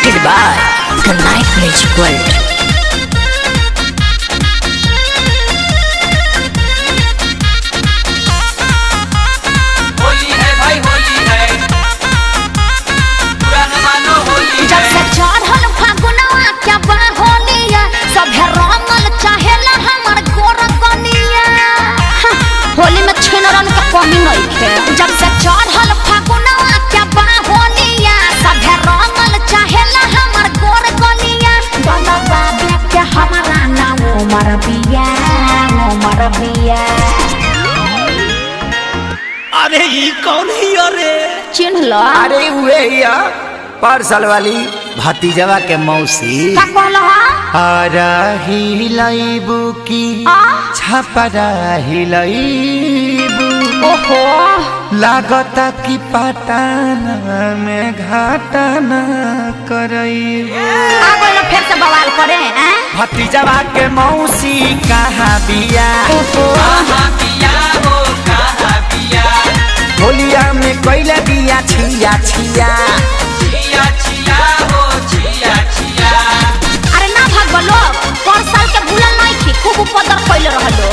presented by the Night Music World. Holi में छिनरन के कमी नहीं है। जब से चढ़ल फागुनवा क्या बाहोलिया सभे रंगल चाहेला हमर गोर गलिया गला बाबे के हमारा नाम उमर बिया अरे ये कौन है अरे चिन्ह लो अरे हुए या पार्सल वाली भतीजवा के मौसी का कहलो आरा हिलाइबू की छपरा हिलाइबू ओहो लागता की पटाना में घाटाना करइबू आगो ना फिर से बवाल करे हैं भतीजवा के मौसी कहाँ बिया ओहो होलिया में कोइला बिया छिया छिया अरे ना भाग लोग पर साल के भूलल नहीं थी खूब उपद्रव कइले रहलो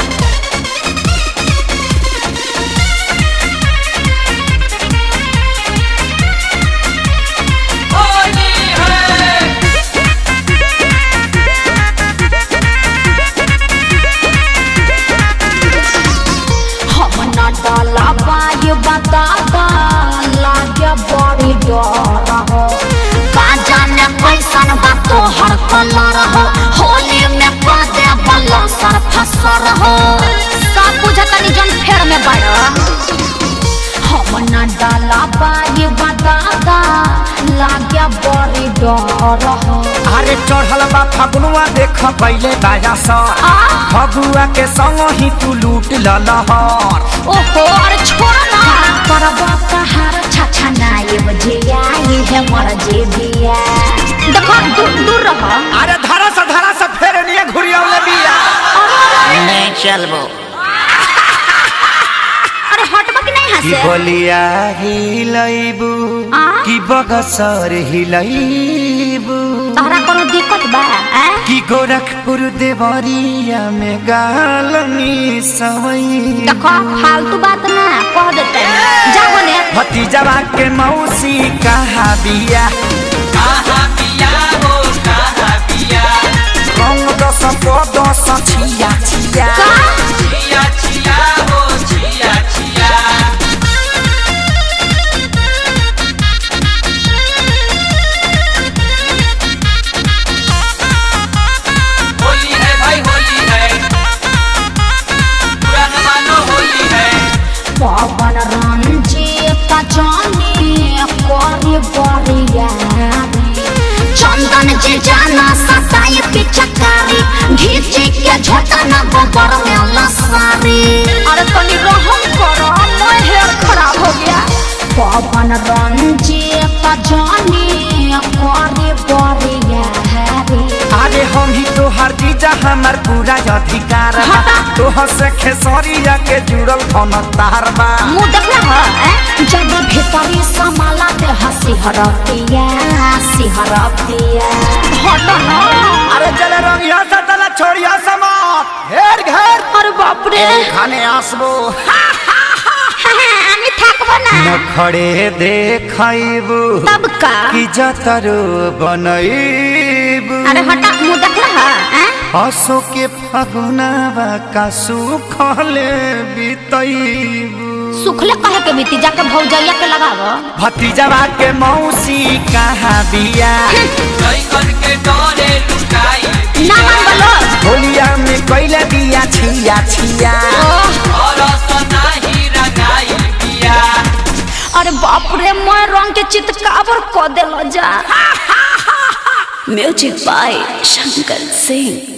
हम ना डाला बाय बताता लागे बड़ी डर हो का जाने कैसन बा तोहर कलर हो होली में पादे बल्ला सर फसर हो सब बुझतनी जन फेर में बड़ा हम ना डाला बाय बताता लागे बड़ी डर हो अरे चढ़ल बा फगुआ देख पहले बाजा सा फगुआ के संग ही तू लूट ललहर ओहो अरे छोड़ ना करबा कहार छछा नाये बजिया ये है मर जे बिया देखो दूर रह अरे धारा से फेर निये घुरियावले बिया नहीं चलबो अरे हटबा कि नहीं की हंसे बोलिया हिलाइबू की बगसर हिलाइबू तहरा कोनो दिक्कत बा की गोरखपुर देवरिया में गालनी सवई देखो फालतू बात ना कह देते जाओ ने भतीजवा के मौसी कहाँ बिया रंग दस दस छिया छिया पवन रंजीत जानी कोरी बरिया चंदन जी जाना सताई पिचकारी घीचे के झटना गोबर में लसारी अरे तनी रहम करो मैं हेयर खराब हो गया पवन रंजीत जानी कोरी बरिया अरे हम ही तोहर जीजा हमार पूरा अधिकार बा तोहर से खेसरिया के जुड़ल फोन तार बा मुंह देखला है जब भीतरी समाला ते हंसी हरतिया हट ना अरे चले रंगिया से तला छोड़िया समात घेर घेर अरे बाप रे खाने आसबो আমি থাকবো না नखड़े देखइबू तब का की जतरो बनइबू अरे हटा मुंह देखला है हसो के फगुनावा का सुखले बितइबू सुखले कहे के बीती जाके भौजैया के लगावो भतीजवा के मौसी कहाँ बिया ना मान बोलो होलिया में कोइला बिया छिया छिया अरे बाप रे मैं रंग के चितकावर क देलो जा म्यूजिक बाय शंकर सिंह।